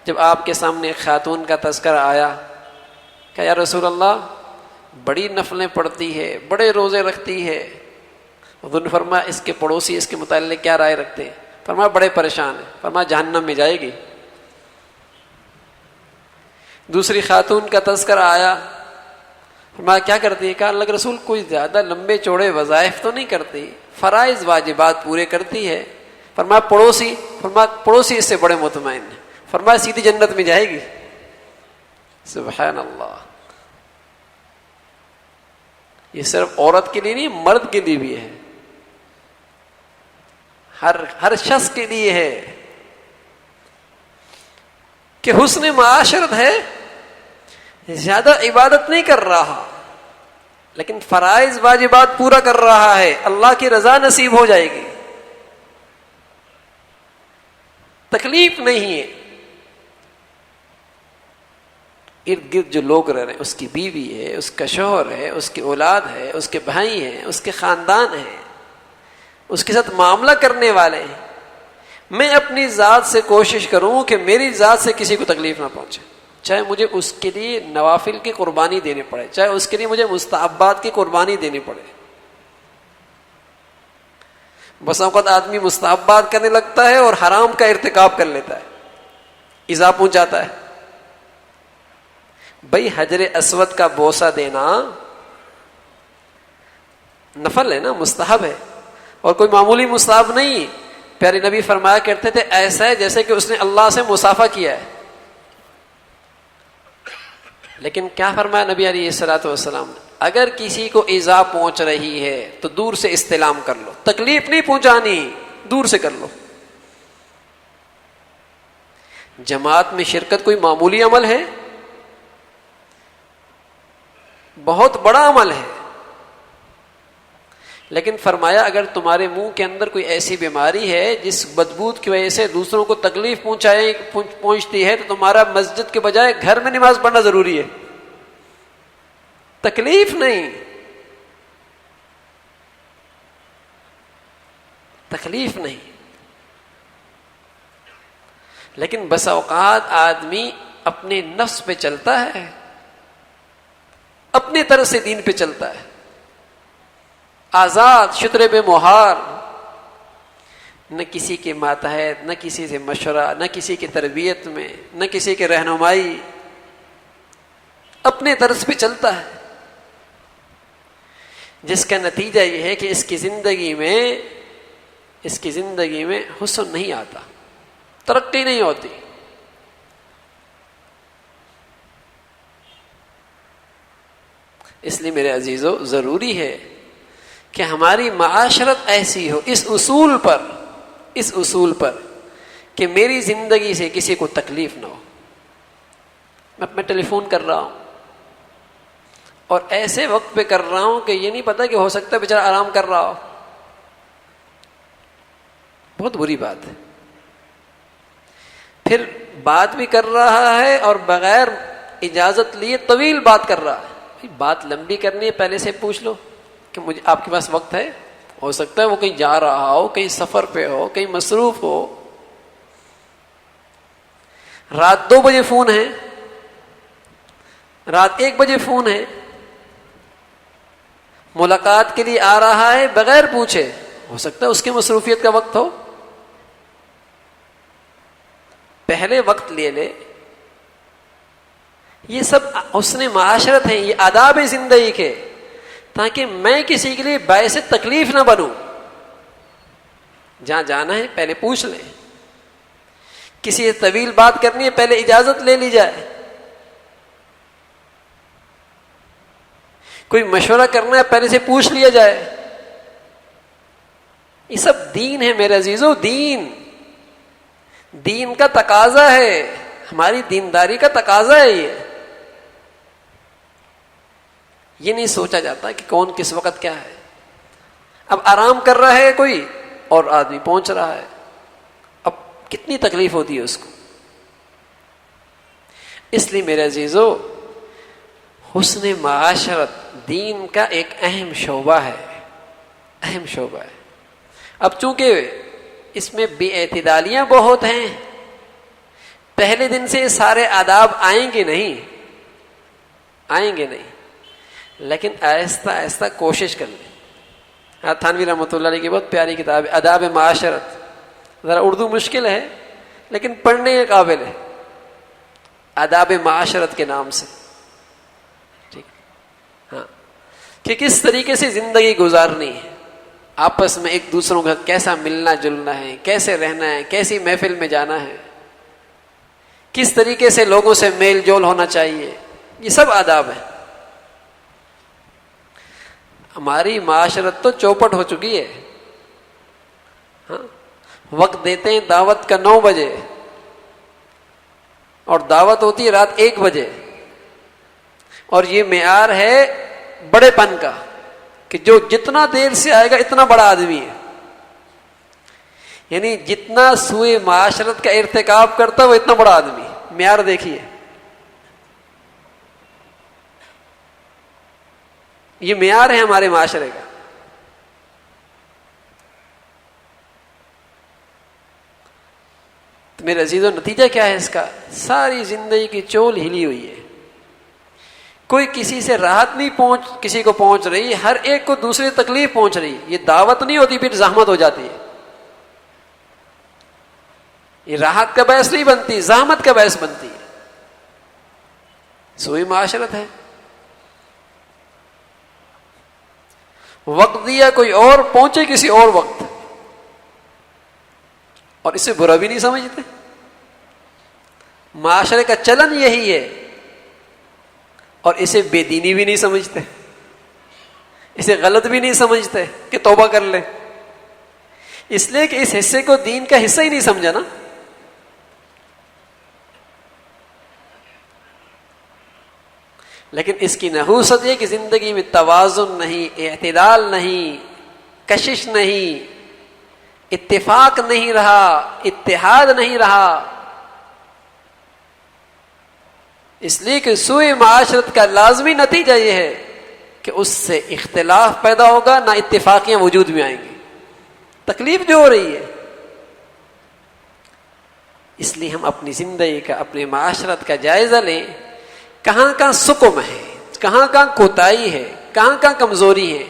جب آپ کے سامنے ایک خاتون کا تذکرہ آیا کہ یا رسول اللہ بڑی نفلیں پڑھتی ہے، بڑے روزے رکھتی ہے. حضور نے فرمایا اس کے پڑوسی اس کے متعلق کیا رائے رکھتے ہیں؟ فرمایا بڑے پریشان ہیں. فرمایا جہنم میں جائے گی. دوسری خاتون کا تذکرہ آیا، فرمایا کیا کرتی ہے؟ کہا اللہ کے رسول کوئی زیادہ لمبے چوڑے وظائف تو نہیں کرتی، فرائض واجبات پورے کرتی ہے. فرمایا پڑوسی؟ فرمایا پڑوسی اس سے بڑے مطمئن ہیں. فرمایا سیدھی جنت میں جائے گی. سبحان اللہ. یہ صرف عورت کے لیے نہیں، مرد کے لیے بھی ہے، ہر شخص کے لیے ہے کہ حسن معاشرت ہے، زیادہ عبادت نہیں کر رہا لیکن فرائض واجبات پورا کر رہا ہے، اللہ کی رضا نصیب ہو جائے گی، تکلیف نہیں ہے. ارد گرد جو لوگ رہ رہے ہیں، اس کی بیوی ہے، اس کا شوہر ہے، اس کی اولاد ہے، اس کے بھائی ہیں، اس کے خاندان ہیں، اس کے ساتھ معاملہ کرنے والے ہیں. میں اپنی ذات سے کوشش کروں کہ میری ذات سے کسی کو تکلیف نہ پہنچے، چاہے مجھے اس کے لیے نوافل کی قربانی دینی پڑے، چاہے اس کے لیے مجھے مستحبات کی قربانی دینی پڑے. بس اوقات آدمی مستحبات کرنے لگتا ہے اور حرام کا ارتکاب کر لیتا ہے، ایذا پہنچاتا ہے. بھائی حجر اسود کا بوسہ دینا نفل ہے نا، مستحب ہے، اور کوئی معمولی مستحب نہیں. پیارے نبی فرمایا کرتے تھے ایسا ہے جیسے کہ اس نے اللہ سے مصافحہ کیا ہے. لیکن کیا فرمایا نبی علیہ الصلوۃ والسلام نے؟ اگر کسی کو ایذا پہنچ رہی ہے تو دور سے استلام کر لو، تکلیف نہیں پہنچانی، دور سے کر لو. جماعت میں شرکت کوئی معمولی عمل ہے؟ بہت بڑا عمل ہے. لیکن فرمایا اگر تمہارے منہ کے اندر کوئی ایسی بیماری ہے جس بدبو کی وجہ سے دوسروں کو تکلیف پہنچتی ہے تو تمہارا مسجد کے بجائے گھر میں نماز پڑھنا ضروری ہے. تکلیف نہیں، تکلیف نہیں. لیکن بس اوقات آدمی اپنے نفس پہ چلتا ہے، اپنی طرف سے دین پہ چلتا ہے، آزاد شترے بے مہار، نہ کسی کے ماتحت، نہ کسی سے مشورہ، نہ کسی کی تربیت میں، نہ کسی کے رہنمائی، اپنے طرز پہ چلتا ہے، جس کا نتیجہ یہ ہے کہ اس کی زندگی میں حسن نہیں آتا، ترقی نہیں ہوتی. اس لیے میرے عزیزو ضروری ہے کہ ہماری معاشرت ایسی ہو اس اصول پر کہ میری زندگی سے کسی کو تکلیف نہ ہو. میں ٹیلی فون کر رہا ہوں اور ایسے وقت پہ کر رہا ہوں کہ یہ نہیں پتا کہ ہو سکتا ہے بیچارہ آرام کر رہا ہو. بہت بری بات ہے. پھر بات بھی کر رہا ہے اور بغیر اجازت لیے طویل بات کر رہا ہے. بات لمبی کرنی ہے پہلے سے پوچھ لو کہ مجھے آپ کے پاس وقت ہے؟ ہو سکتا ہے وہ کہیں جا رہا ہو، کہیں سفر پہ ہو، کہیں مصروف ہو. رات 2 بجے فون ہے، رات 1 بجے فون ہے، ملاقات کے لیے آ رہا ہے بغیر پوچھے، ہو سکتا ہے اس کی مصروفیت کا وقت ہو. پہلے وقت لے. یہ سب حسن معاشرت ہیں، یہ آداب زندگی کے، تاکہ میں کسی کے لیے باعث تکلیف نہ بنوں. جہاں جانا ہے پہلے پوچھ لیں، کسی سے طویل بات کرنی ہے پہلے اجازت لے لی جائے. کوئی مشورہ کرنا ہے پہلے سے پوچھ لیا جائے. یہ سب دین ہے میرے عزیزو، دین کا تقاضا ہے، ہماری دینداری کا تقاضا ہے. یہ نہیں سوچا جاتا کہ کون کس وقت کیا ہے. اب آرام کر رہا ہے کوئی اور آدمی پہنچ رہا ہے، اب کتنی تکلیف ہوتی ہے اس کو. اس لیے میرے عزیزو، حسن معاشرت دین کا ایک اہم شعبہ ہے، اہم شعبہ ہے. اب چونکہ اس میں بے اعتدالیاں بہت ہیں، پہلے دن سے سارے آداب آئیں گے نہیں، لیکن آہستہ آہستہ کوشش کر لیں. تھانوی رحمۃ اللہ علیہ کی بہت پیاری کتاب ہے آداب معاشرت. ذرا اردو مشکل ہے لیکن پڑھنے کے قابل ہے، آداب معاشرت کے نام سے. ٹھیک، ہاں، کہ کس طریقے سے زندگی گزارنی ہے، آپس میں ایک دوسروں کا کیسا ملنا جلنا ہے، کیسے رہنا ہے، کیسی محفل میں جانا ہے، کس طریقے سے لوگوں سے میل جول ہونا چاہیے، یہ سب آداب ہیں. ہماری معاشرت تو چوپٹ ہو چکی ہے. ہاں، وقت دیتے ہیں دعوت کا 9 بجے اور دعوت ہوتی ہے رات 1 بجے، اور یہ معیار ہے بڑے پن کا کہ جو جتنا دیر سے آئے گا اتنا بڑا آدمی ہے. یعنی جتنا سوء معاشرت کا ارتکاب کرتا ہے وہ اتنا بڑا آدمی. معیار دیکھیے، یہ معیار ہے ہمارے معاشرے کا. تو میرے عزیزو، نتیجہ کیا ہے اس کا؟ ساری زندگی کی چول ہلی ہوئی ہے. کوئی کسی سے راحت نہیں کسی کو پہنچ رہی، ہر ایک کو دوسری تکلیف پہنچ رہی. یہ دعوت نہیں ہوتی، پھر زحمت ہو جاتی ہے. یہ راحت کا باعث نہیں بنتی، زحمت کا باعث بنتی ہے. سوئی معاشرت ہے. وقت دیا کوئی اور، پہنچے کسی اور وقت، اور اسے برا بھی نہیں سمجھتے. معاشرے کا چلن یہی ہے، اور اسے بے دینی بھی نہیں سمجھتے، اسے غلط بھی نہیں سمجھتے کہ توبہ کر لے، اس لیے کہ اس حصے کو دین کا حصہ ہی نہیں سمجھا نا. لیکن اس کی نحوست یہ کہ زندگی میں توازن نہیں، اعتدال نہیں، کشش نہیں، اتفاق نہیں رہا، اتحاد نہیں رہا. اس لیے کہ سوء معاشرت کا لازمی نتیجہ یہ ہے کہ اس سے اختلاف پیدا ہوگا، نہ اتفاقیاں وجود میں آئیں گی. تکلیف جو ہو رہی ہے، اس لیے ہم اپنی زندگی کا، اپنے معاشرت کا جائزہ لیں. کہاں کہاں سکم ہے، کہاں کہاں کوتاہی ہے، کہاں کہاں کمزوری ہے،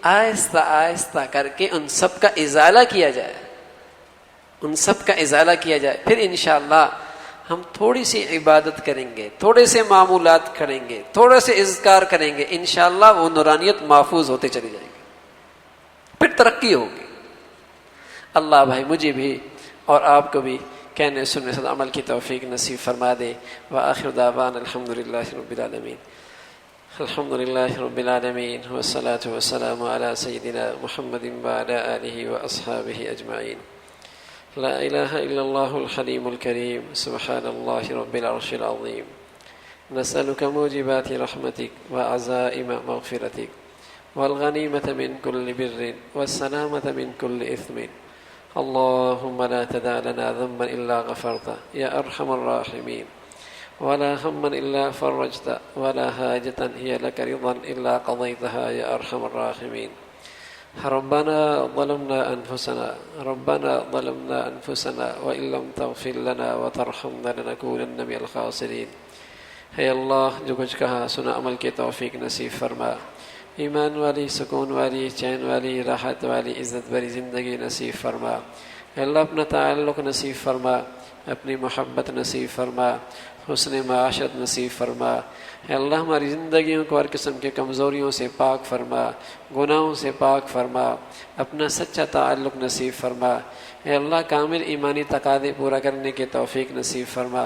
آہستہ آہستہ کر کے ان سب کا ازالہ کیا جائے، ان سب کا ازالہ کیا جائے. پھر انشاءاللہ ہم تھوڑی سی عبادت کریں گے، تھوڑے سے معمولات کریں گے، تھوڑے سے اذکار کریں گے، انشاءاللہ وہ نورانیت محفوظ ہوتے چلی جائے گی، پھر ترقی ہوگی. اللہ بھائی مجھے بھی اور آپ کو بھی کہنے سننے سے عمل کی توفیق نصیب فرما دے. وآخر دعوانا الحمدللہ رب العالمین. الحمدللہ رب العالمین والصلاة والسلام علی سیدنا محمد وعلی آلہ واصحابہ اجمعین. لا الہ الا اللہ الحلیم الکریم سبحان اللہ رب العرش العظیم. نسألک موجبات رحمتک وعزائم مغفرتک والغنیمة من كل بر والسلامة من كل إثم. اللهم لا تدع لنا ذنبا إلا غفرته يا أرحم الراحمين، ولا هما إلا فرجته، ولا حاجة هي لك رضا إلا قضيتها يا أرحم الراحمين. ربنا ظلمنا أنفسنا وإن لم تغفر لنا وترحمنا لنكونن من الخاسرين. ہے اللہ، جو کچھ کہا سنا عمل کی توفیق نصیب فرما. ایمان والی، سکون والی، چین والی، راحت والی، عزت بری زندگی نصیب فرما. اے اللہ اپنا تعلق نصیب فرما. اپنی محبت نصیب فرما، حسن معاشرت نصیب فرما۔ اے اللہ ہماری زندگیوں کو ہر قسم کے کمزوریوں سے پاک فرما، گناہوں سے پاک فرما، اپنا سچا تعلق نصیب فرما۔ اے اللہ کامل ایمانی تقاضے پورا کرنے کے توفیق نصیب فرما۔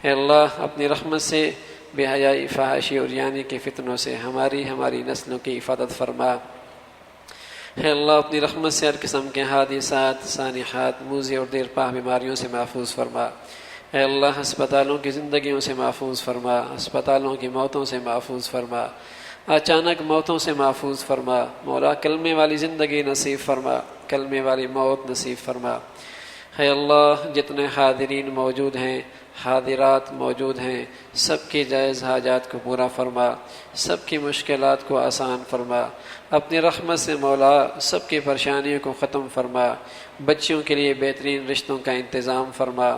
اے اللہ اپنی رحمت سے بے حیائی، فحاشی اور یعنی کے فتنوں سے ہماری نسلوں کی حفاظت فرما۔ اے اللہ اپنی رحمت سے ہر قسم کے حادثات، سانحات، موذی اور دیرپا بیماریوں سے محفوظ فرما۔ اے اللہ ہسپتالوں کی زندگیوں سے محفوظ فرما، ہسپتالوں کی موتوں سے محفوظ فرما، اچانک موتوں سے محفوظ فرما۔ مولا کلمے والی زندگی نصیب فرما، کلمے والی موت نصیب فرما۔ اے اللہ جتنے حاضرین موجود ہیں، حاضرات موجود ہیں، سب کی جائز حاجات کو پورا فرما، سب کی مشکلات کو آسان فرما۔ اپنی رحمت سے مولا سب کی پریشانیوں کو ختم فرما۔ بچیوں کے لیے بہترین رشتوں کا انتظام فرما۔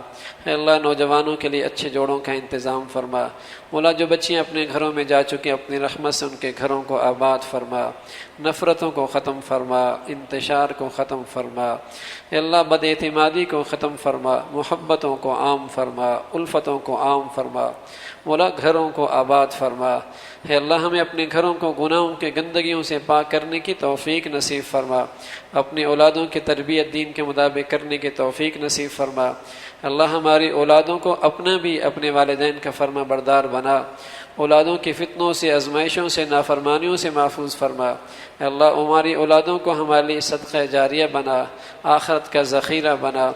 اے اللہ نوجوانوں کے لیے اچھے جوڑوں کا انتظام فرما۔ مولا جو بچیاں اپنے گھروں میں جا چکے اپنی رحمت سے ان کے گھروں کو آباد فرما، نفرتوں کو ختم فرما، انتشار کو ختم فرما۔ اے اللہ بد اعتمادی کو ختم فرما، محبتوں کو عام فرما، الفتوں کو عام فرما۔ مولا گھروں کو آباد فرما۔ اے اللہ ہمیں اپنے گھروں کو گناہوں کے گندگیوں سے پاک کرنے کی توفیق نصیب فرما، اپنی اولادوں کی تربیت دین کے مطابق کرنے کی توفیق نصیب فرما۔ اللہ ہماری اولادوں کو اپنا بھی اپنے والدین کا فرما بردار بنا، اولادوں کی فتنوں سے، آزمائشوں سے، نافرمانیوں سے محفوظ فرما۔ اے اللہ ہماری اولادوں کو ہمارے لیے صدقہ جاریہ بنا، آخرت کا ذخیرہ بنا۔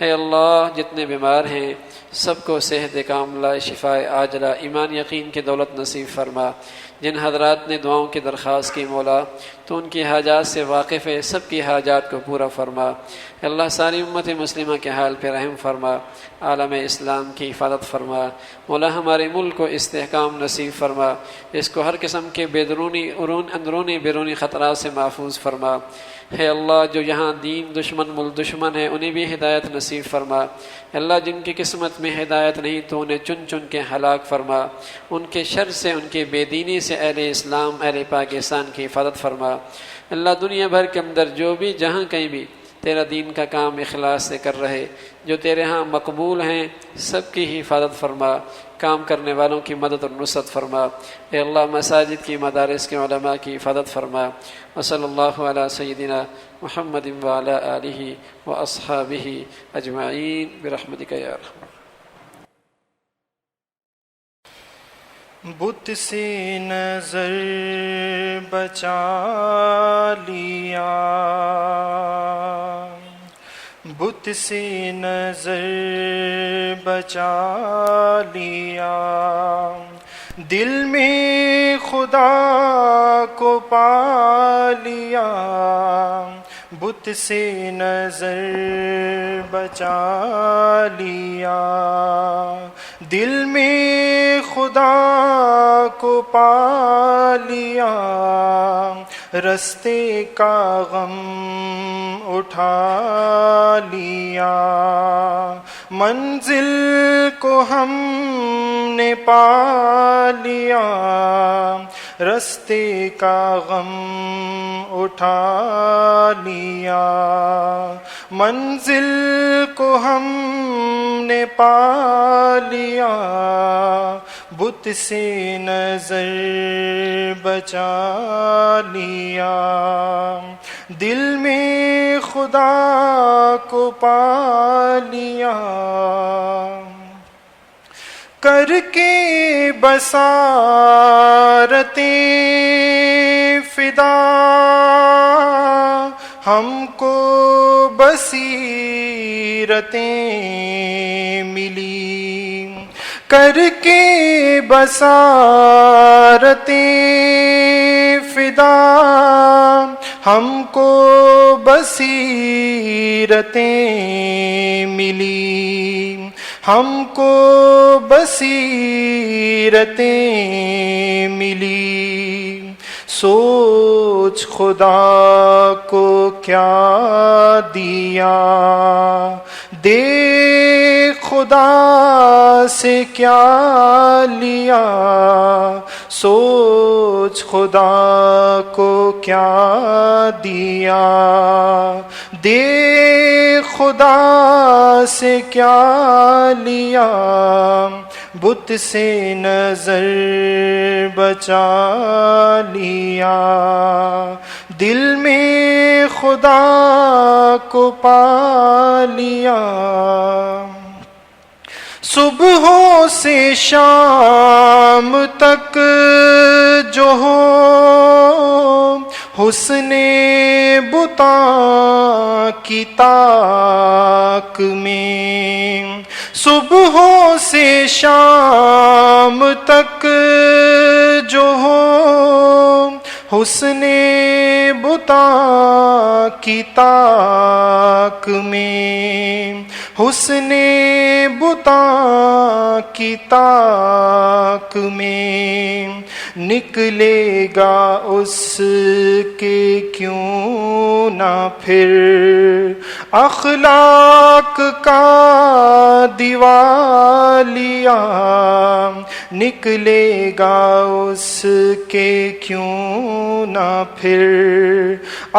اے اللہ جتنے بیمار ہیں سب کو صحت کاملہ، شفاء عاجلہ، ایمان یقین کی دولت نصیب فرما۔ جن حضرات نے دعاؤں کی درخواست کی مولا تو ان کی حاجات سے واقف ہے، سب کی حاجات کو پورا فرما۔ اللہ ساری امت مسلمہ کے حال پہ رحم فرما، عالم اسلام کی حفاظت فرما۔ مولا ہمارے ملک کو استحکام نصیب فرما، اس کو ہر قسم کے اندرونی بیرونی خطرات سے محفوظ فرما۔ ہے اللہ جو یہاں دین دشمن ملک دشمن ہے انہیں بھی ہدایت نصیب فرما۔ اللہ جن کی قسمت میں ہدایت نہیں تو انہیں چن چن کے ہلاک فرما، ان کے شر سے، ان کے بے دینی سے اہل اسلام، اہل پاکستان کی حفاظت فرما۔ اللہ دنیا بھر کے اندر جو بھی جہاں کہیں بھی تیرا دین کا کام اخلاص سے کر رہے، جو تیرے ہاں مقبول ہیں، سب کی حفاظت فرما، کام کرنے والوں کی مدد اور نصرت فرما۔ اے اللہ مساجد کی، مدارس کے علماء کی حفاظت فرما۔ وصلی اللہ علی سیدنا محمد وعلی آلہ واصحابہ اجمعین برحمتک یا ارحم۔ بت سے نظر بچا لیا، بت سے نظر بچا لیا، دل میں خدا کو پا لیا، بت سے نظر بچا لیا، دل میں خدا کو پا لیا، رستے کا غم اٹھا لیا، منزل کو ہم نے پا لیا، رستے کا غم اٹھا لیا، منزل کو ہم نے پا لیا، بت سے نظر بچا لیا، دل میں خدا کو پا لیا، کر کے بصارتیں فدا ہم کو بصیرتیں ملی، کر کے بصارتیں فدا ہم کو بصیرتیں ملی، ہم کو بصیرتیں ملی، سوچ خدا کو کیا دیا، دے خدا سے کیا لیا، سوچ خدا کو کیا دیا، دے خدا سے کیا لیا، بت سے نظر بچا لیا، دل میں خدا کو پا لیا، صبح سے شام تک جو ہو حسن بتاں کی طاق میں، صبح سے شام تک جو ہو حسن بتاں کی طاق میں، حسن بتاں کی طاق میں، نکلے گا اس کے کیوں نہ پھر اخلاق کا دیوالیہ، نکلے گا اس کے کیوں نہ پھر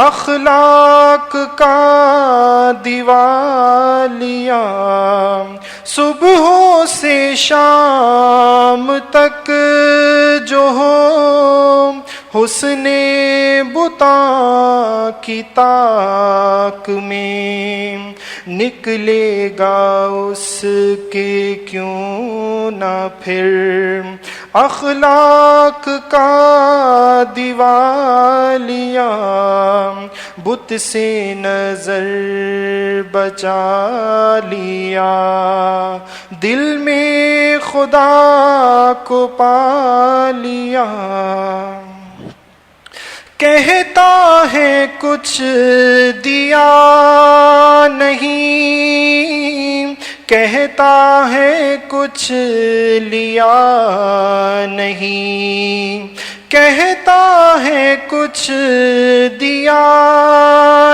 اخلاق کا دیوالیہ، صبح سے شام تک جو ہو حسن بتاں کی طاق میں، نکلے گا اس کے کیوں نہ پھر اخلاق کا دیوالیہ، بت سے نظر بچا لیا، دل میں خدا کو پا لیا، کہتا ہے کچھ دیا نہیں، کہتا ہے کچھ لیا نہیں، کہتا ہے کچھ دیا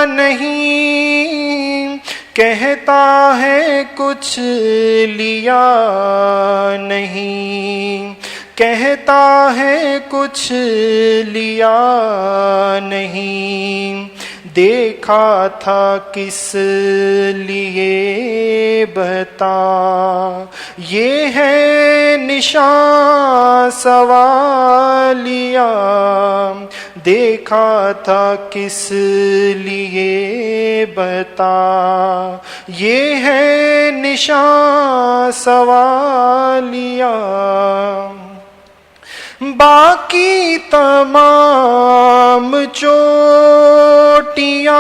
نہیں، کہتا ہے کچھ لیا نہیں، کہتا ہے کچھ لیا نہیں، دیکھا تھا کس لیے بتا، یہ ہے نشان سوالیہ، دیکھا تھا کس لیے بتا، یہ ہے نشان سوالیہ، باقی تمام چوٹیاں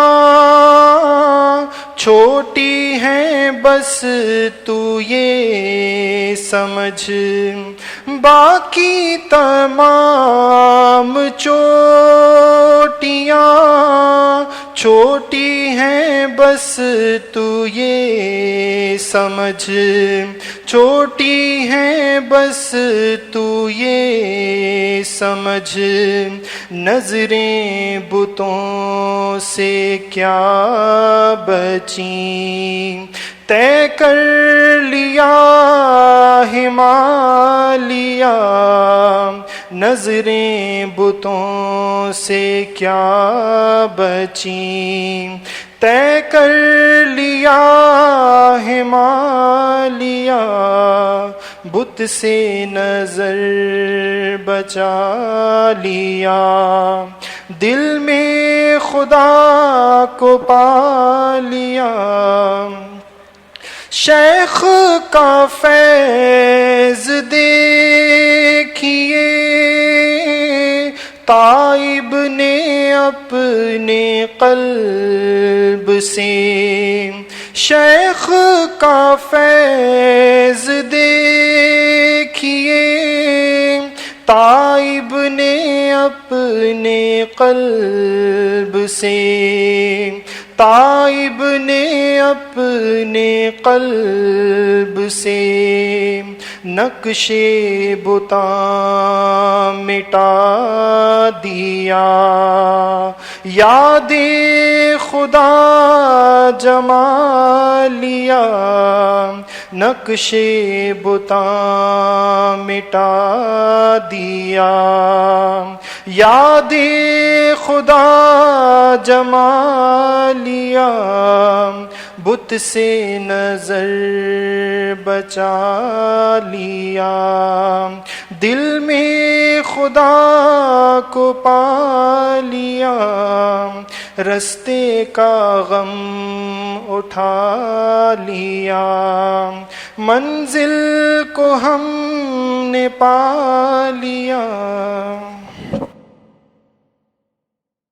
چھوٹی ہیں بس تو یہ سمجھ، باقی تمام چوٹیاں چھوٹی ہیں بس تو یہ سمجھ، چھوٹی ہیں بس تو یہ سمجھ، نظریں بتوں سے کیا بچیں، طے کر لیا ہمالیہ، نظریں بتوں سے کیا بچیں، طے کر لیا ہمالیہ، بت سے نظر بچا لیا، دل میں خدا کو پا لیا، شیخ کا فیض دیکھیے تائب نے اپنے قلب سے، شیخ کا فیض دیکھیے تائب نے اپنے قلب سے، تائب نے اپنے قلب سے، نقش بتاں مٹا دیا، یاد خدا جما لیا، نقشے بتاں مٹا دیا، یاد خدا جما لیا، بت سے نظر بچا لیا، دل میں خدا کو پا لیا، رستے کا غم اٹھا لیا، منزل کو ہم نے پا لیا،